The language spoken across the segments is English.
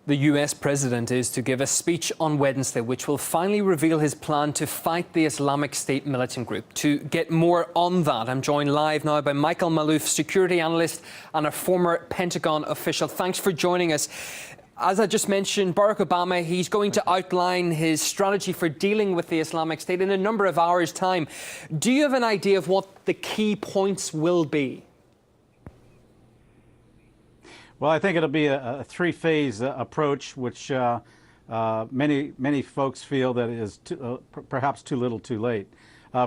The US president is to give a speech on Wednesday, which will finally reveal his plan to fight the Islamic State militant group. To get more on that, I'm joined live now by Michael Maloof, security analyst and a former Pentagon official. Thanks for joining us. As I just mentioned, Barack Obama, he's going to outline his strategy for dealing with the Islamic State in a number of hours' time. Do you have an idea of what the key points will be? Well, I think it'll be a three-phase approach, which many folks feel that is perhaps too little too late.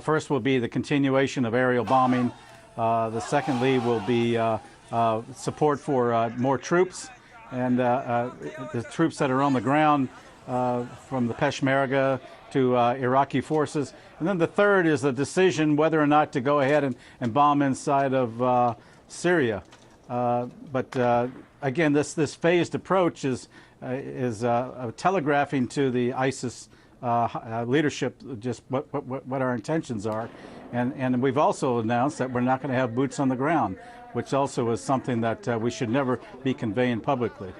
First will be the continuation of aerial bombing. The secondly will be support for more troops and the troops that are on the ground, from the Peshmerga to Iraqi forces. And then the third is the decision whether or not to go ahead and bomb inside of Syria. Again, this phased approach is telegraphing to the ISIS leadership just what our intentions are, and we've also announced that we're not going to have boots on the ground, which also is something that we should never be conveying publicly.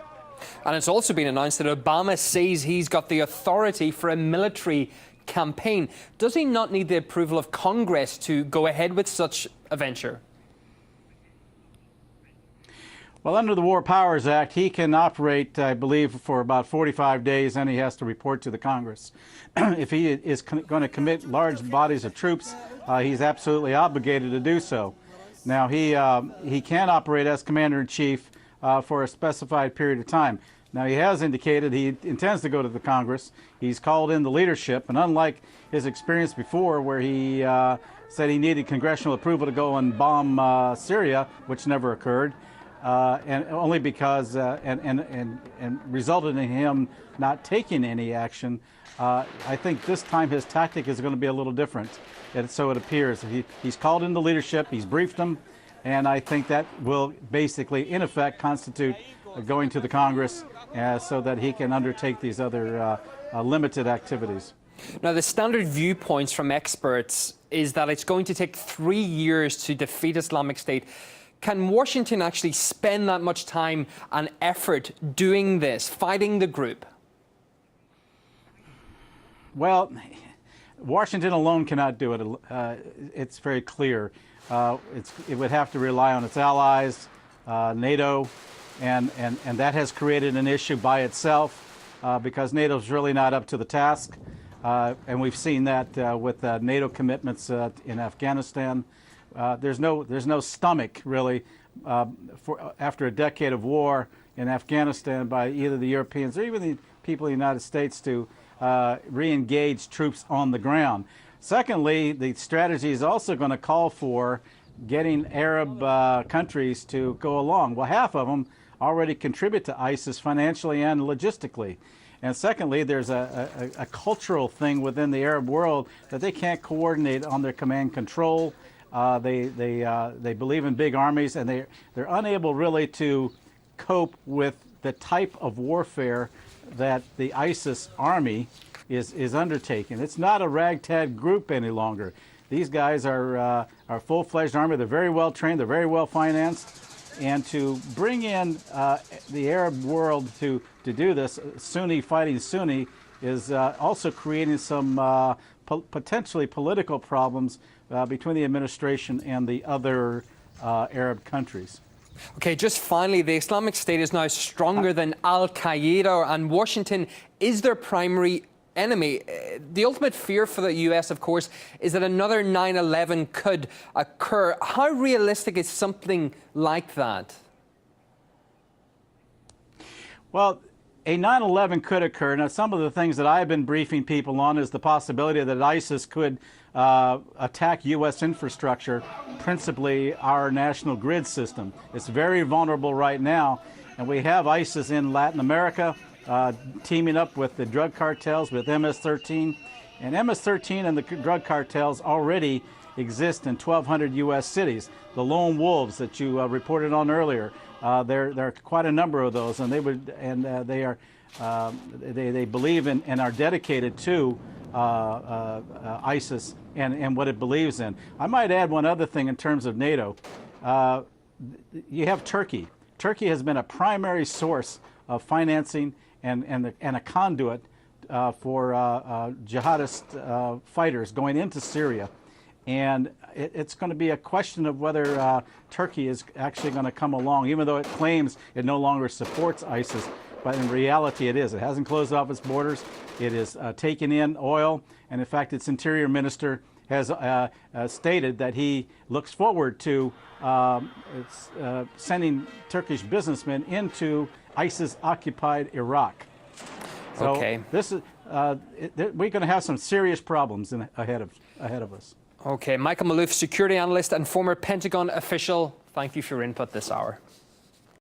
And it's also been announced that Obama says he's got the authority for a military campaign. Does he not need the approval of Congress to go ahead with such a venture? Well, under the War Powers Act, he can operate, I believe, for about 45 days, and he has to report to the Congress. If he is going to commit large bodies of troops, he's absolutely obligated to do so. Now, he can operate as Commander-in-Chief for a specified period of time. Now, he has indicated he intends to go to the Congress. He's called in the leadership, and unlike his experience before, where he said he needed congressional approval to go and bomb Syria, which never occurred, and only because and resulted in him not taking any action. I think this time his tactic is going to be a little different, and so it appears. He's called in the leadership, he's briefed them, and I think that will basically, in effect, constitute going to the Congress so that he can undertake these other limited activities. Now, the standard viewpoints from experts is that it's going to take 3 years to defeat Islamic State. Can Washington actually spend that much time and effort doing this, fighting the group? Well, Washington alone cannot do it. It's very clear. It would have to rely on its allies, NATO, and that has created an issue by itself because NATO is really not up to the task. And we've seen that with NATO commitments in Afghanistan. There's no stomach, really, after a decade of war in Afghanistan by either the Europeans or even the people of the United States to re-engage troops on the ground. Secondly, the strategy is also going to call for getting Arab countries to go along. Well, half of them already contribute to ISIS financially and logistically. And secondly, there's a cultural thing within the Arab world that they can't coordinate on their command control. They believe in big armies, and they're unable really to cope with the type of warfare that the ISIS army is undertaking. It's not a ragtag group any longer. These guys are full-fledged army. They're very well trained. They're very well financed. And to bring in the Arab world to do this, Sunni fighting Sunni, is also creating some potentially political problems between the administration and the other Arab countries. Okay, just finally, the Islamic State is now stronger than Al-Qaeda, and Washington is their primary enemy. The ultimate fear for the US, of course, is that another 9/11 could occur. How realistic is something like that? Well, a 9/11 could occur. Now, some of the things that I've been briefing people on is the possibility that ISIS could attack U.S. infrastructure, principally our national grid system. It's very vulnerable right now, and we have ISIS in Latin America teaming up with the drug cartels, with MS-13. And MS-13 and the drug cartels already exist in 1,200 U.S. cities. The lone wolves that you reported on earlier, there are quite a number of those, and they believe in and are dedicated to ISIS and what it believes in. I might add one other thing in terms of NATO. You have Turkey. Turkey has been a primary source financing and a conduit for jihadist fighters going into Syria. And it's going to be a question of whether Turkey is actually going to come along, even though it claims it no longer supports ISIS. But in reality, it is. It hasn't closed off its borders. It is taken in oil. And in fact, its interior minister has stated that he looks forward to sending Turkish businessmen into ISIS-occupied Iraq. So okay. This is we're going to have some serious problems ahead of us. Okay, Michael Maloof, security analyst and former Pentagon official, thank you for your input this hour.